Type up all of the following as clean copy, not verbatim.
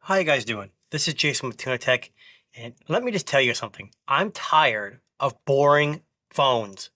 How you guys doing? This is Jason with MediaTek, and let me just tell you something. I'm tired of boring phones.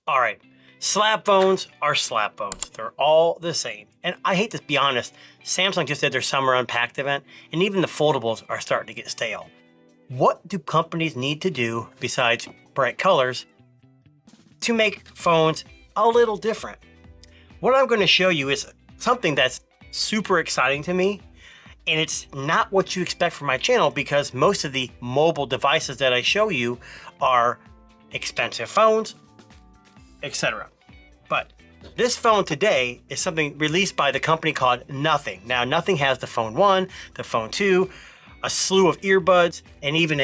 All right, slab phones are slab phones. They're all the same. And I hate to be honest, Samsung just did their summer unpacked event, and even the foldables are starting to get stale. What do companies need to do besides bright colors to make phones a little different? What I'm going to show you is something that's super exciting to me, and it's not what you expect from my channel because most of the mobile devices that I show you are expensive phones, etc. But this phone today is something released by the company called Nothing. Now, Nothing has the Phone 1, the Phone 2, a slew of earbuds, and even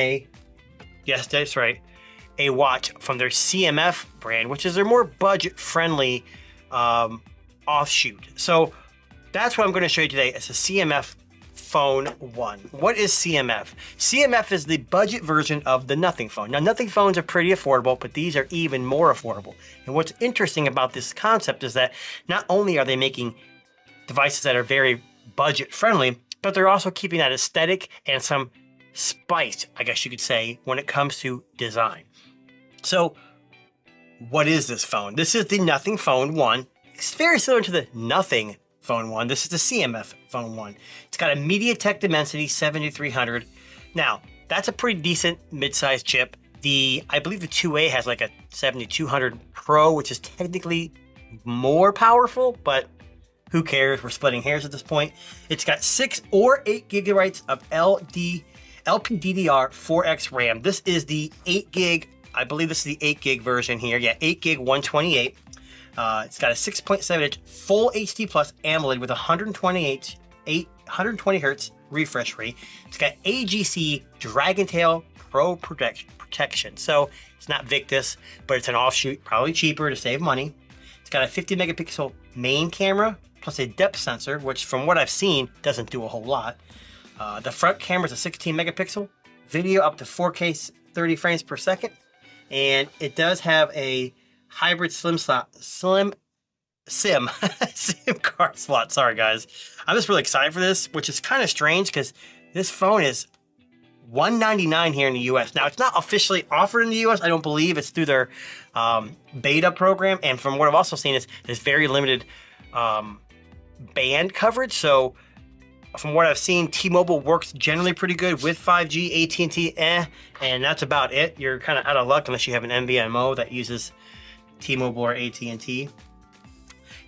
yes, that's right, a watch from their CMF brand, which is their more budget-friendly offshoot. So that's what I'm going to show you today. It's a CMF Phone 1. What is CMF? CMF is the budget version of the Nothing phone. Now, Nothing phones are pretty affordable, but these are even more affordable. And what's interesting about this concept is that not only are they making devices that are very budget-friendly, but they're also keeping that aesthetic and some spice, I guess you could say, when it comes to design. So what is this phone? This is the Nothing Phone 1. It's very similar to the Nothing Phone 1. This is the CMF Phone 1. It's got a MediaTek Dimensity 7300. Now, that's a pretty decent mid-sized chip. I believe the 2A has like a 7200 Pro, which is technically more powerful, but who cares? We're splitting hairs at this point. It's got 6 or 8 gigabytes of LPDDR4X RAM. This is the 8 gig. I believe this is the 8 gig version here. Yeah, 8 gig 128. It's got a 6.7 inch full HD plus AMOLED with 120 hertz refresh rate. It's got AGC Dragon Tail Pro protection. So it's not Victus, but it's an offshoot, probably cheaper to save money. It's got a 50 megapixel main camera plus a depth sensor, which from what I've seen doesn't do a whole lot. The front camera is a 16 megapixel, video up to 4K 30 frames per second, and it does have a hybrid SIM card slot. Sorry guys, I'm just really excited for this, which is kind of strange because this phone is $199 here in the US. Now, it's not officially offered in the US. I don't believe it's through their beta program, and from what I've also seen is there's very limited band coverage. So from what I've seen, T-Mobile works generally pretty good with 5G, AT&T, and that's about it. You're kind of out of luck unless you have an MVNO that uses T-Mobile or AT&T.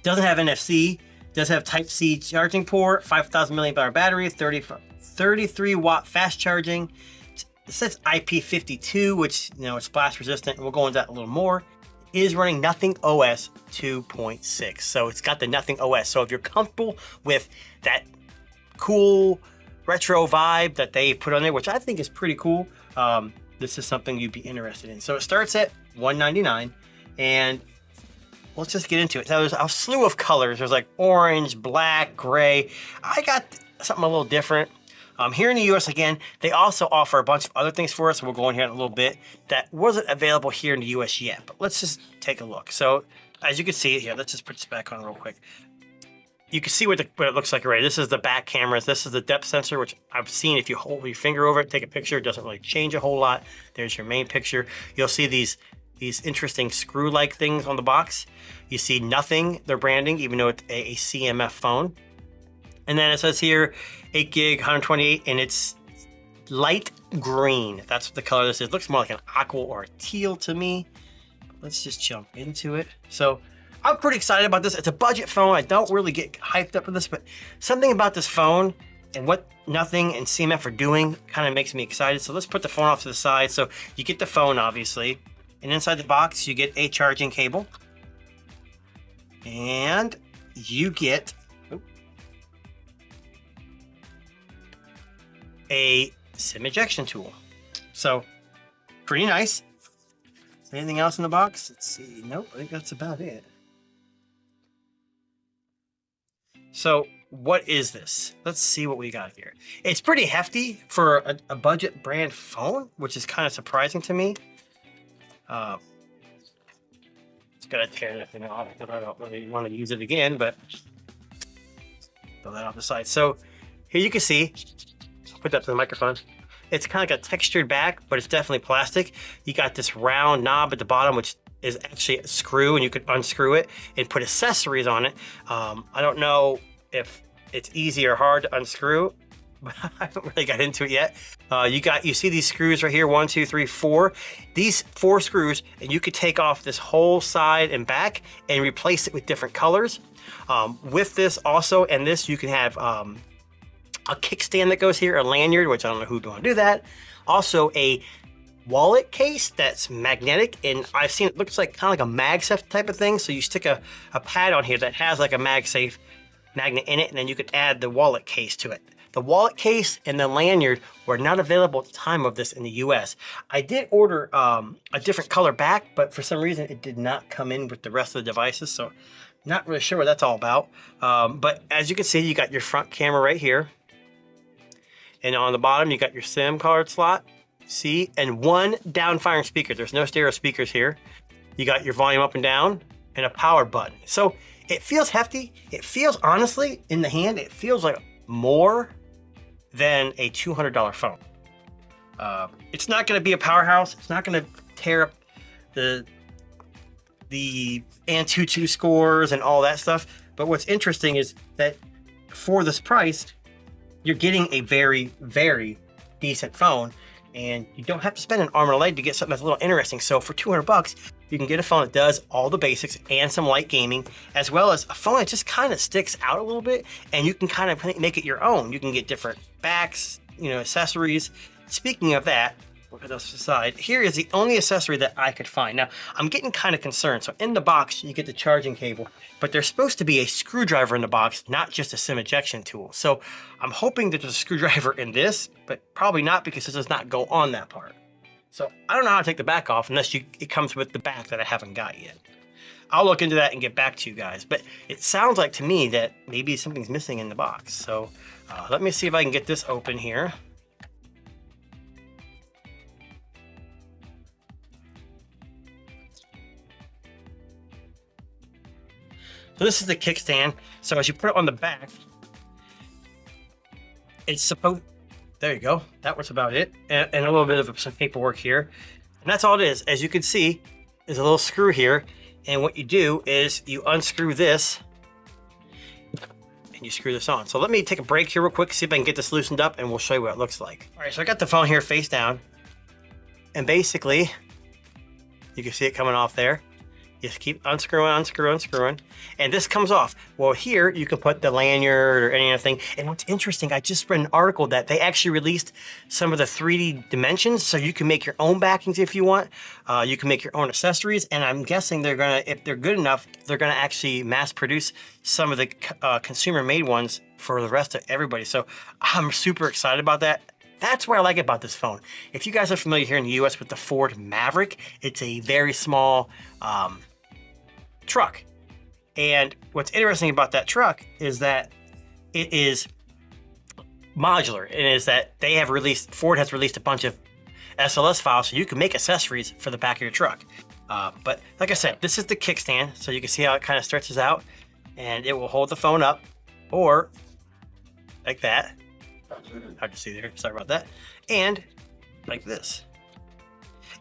Doesn't have NFC, does have Type-C charging port, 5,000 milliamp hour battery, 33 watt fast charging. It says IP52, which, you know, it's blast resistant, and we'll go into that a little more. It is running Nothing OS 2.6. So it's got the Nothing OS. So if you're comfortable with that cool retro vibe that they put on there, which I think is pretty cool, this is something you'd be interested in. So it starts at $199, and let's just get into it. Now, there's a slew of colors. There's like orange, black, gray. I got something a little different. Here in the US, again, they also offer a bunch of other things for us. We'll go in here in a little bit that wasn't available here in the US yet, but let's just take a look. So as you can see here, let's just put this back on real quick. You can see what it looks like already. This is the back cameras. This is the depth sensor, which I've seen if you hold your finger over it, take a picture, it doesn't really change a whole lot. There's your main picture. You'll see these interesting screw-like things on the box. You see Nothing, their branding, even though it's a CMF phone. And then it says here, 8 gig, 128, and it's light green. That's what the color this is. It looks more like an aqua or a teal to me. Let's just jump into it. So I'm pretty excited about this. It's a budget phone. I don't really get hyped up for this, but something about this phone and what Nothing and CMF are doing kind of makes me excited. So let's put the phone off to the side. So you get the phone, obviously, and inside the box, you get a charging cable, and you get a SIM ejection tool. So pretty nice. Is there anything else in the box? Let's see. Nope, I think that's about it. So what is this? Let's see what we got here. It's pretty hefty for a budget brand phone, which is kind of surprising to me. It's gonna tear this thing off because I don't really want to use it again, but throw that off the side. So here you can see, I'll put that to the microphone. It's kind of like a textured back, but it's definitely plastic. You got this round knob at the bottom, which is actually a screw, and you could unscrew it and put accessories on it. I don't know if it's easy or hard to unscrew, but I haven't really got into it yet. You see these screws right here, 1, 2, 3, 4. These 4 screws, and you could take off this whole side and back and replace it with different colors. With this also, and this, you can have a kickstand that goes here, a lanyard, which I don't know who'd want to do that. Also a wallet case that's magnetic, and I've seen it looks like kind of like a MagSafe type of thing. So you stick a pad on here that has like a MagSafe magnet in it, and then you could add the wallet case to it. The wallet case and the lanyard were not available at the time of this in the US. I did order a different color back, but for some reason it did not come in with the rest of the devices, so not really sure what that's all about. But as you can see, you got your front camera right here. And on the bottom, you got your SIM card slot, see, and 1 down-firing speaker. There's no stereo speakers here. You got your volume up and down and a power button. So it feels hefty. It feels, honestly, in the hand, it feels like more than a $200 phone. It's not going to be a powerhouse. It's not going to tear up the Antutu scores and all that stuff. But what's interesting is that for this price, you're getting a very, very decent phone, and you don't have to spend an arm and a leg to get something that's a little interesting. So for 200 bucks, you can get a phone that does all the basics and some light gaming, as well as a phone that just kind of sticks out a little bit, and you can kind of make it your own. You can get different backs, accessories. Speaking of that, look at this aside. Here is the only accessory that I could find. Now, I'm getting kind of concerned. So in the box, you get the charging cable, but there's supposed to be a screwdriver in the box, not just a SIM ejection tool. So I'm hoping that there's a screwdriver in this, but probably not, because it does not go on that part. So I don't know how to take the back off unless it comes with the back that I haven't got yet. I'll look into that and get back to you guys, but it sounds like to me that maybe something's missing in the box. So let me see if I can get this open here. So this is the kickstand. So as you put it on the back, it's supposed, there you go. That was about it. And a little bit of some paperwork here. And that's all it is. As you can see, there's a little screw here. And what you do is you unscrew this and you screw this on. So let me take a break here real quick, see if I can get this loosened up, and we'll show you what it looks like. All right, so I got the phone here face down. And basically, you can see it coming off there. Just keep unscrewing, and this comes off. Well, here you can put the lanyard or any other thing. And what's interesting, I just read an article that they actually released some of the 3D dimensions, so you can make your own backings if you want. You can make your own accessories, and I'm guessing they're gonna, if they're good enough, they're gonna actually mass produce some of the consumer-made ones for the rest of everybody. So I'm super excited about that. That's what I like about this phone. If you guys are familiar here in the US with the Ford Maverick, it's a very small truck. And what's interesting about that truck is that it is modular, and is that they have released, Ford has released a bunch of SLS files so you can make accessories for the back of your truck. But like I said, this is the kickstand, so you can see how it kind of stretches out, and it will hold the phone up, or like that. Hard to see there, sorry about that. And like this.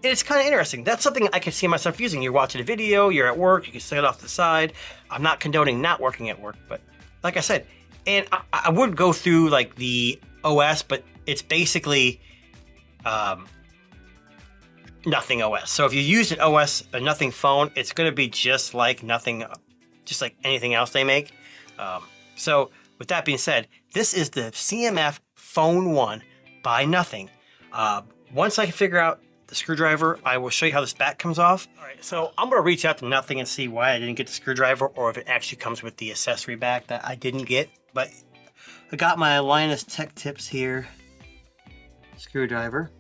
And it's kind of interesting. That's something I can see myself using. You're watching a video, you're at work, you can set it off to the side. I'm not condoning not working at work, but like I said, and I would go through like the OS, but it's basically nothing OS. So if you use an OS, a nothing phone, it's going to be just like nothing, just like anything else they make. So with that being said, this is the CMF Phone 1 by Nothing. Once I can figure out the screwdriver, I will show you how this back comes off. All right, so I'm gonna reach out to Nothing and see why I didn't get the screwdriver, or if it actually comes with the accessory back that I didn't get. But I got my Linus Tech Tips here screwdriver.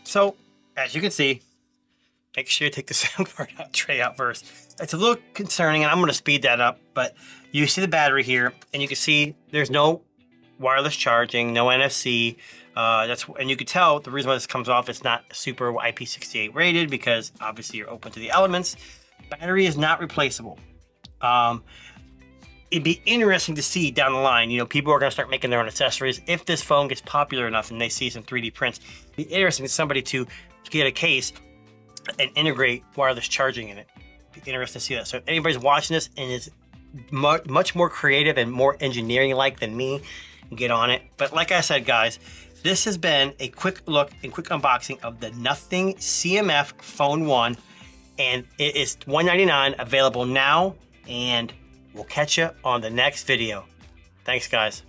So, as you can see, make sure you take the sound card tray out first. It's a little concerning, and I'm going to speed that up, but you see the battery here, and you can see there's no wireless charging, no NFC. And you can tell the reason why this comes off, it's not super IP68 rated, because obviously you're open to the elements. Battery is not replaceable. It'd be interesting to see down the line, you know, people are going to start making their own accessories. If this phone gets popular enough and they see some 3D prints, it'd be interesting to somebody to get a case and integrate wireless charging in it. It'd be interesting to see that. So if anybody's watching this and is much more creative and more engineering-like than me, get on it. But like I said, guys, this has been a quick look and quick unboxing of the Nothing CMF Phone 1, and it is $199, available now, and we'll catch you on the next video. Thanks, guys.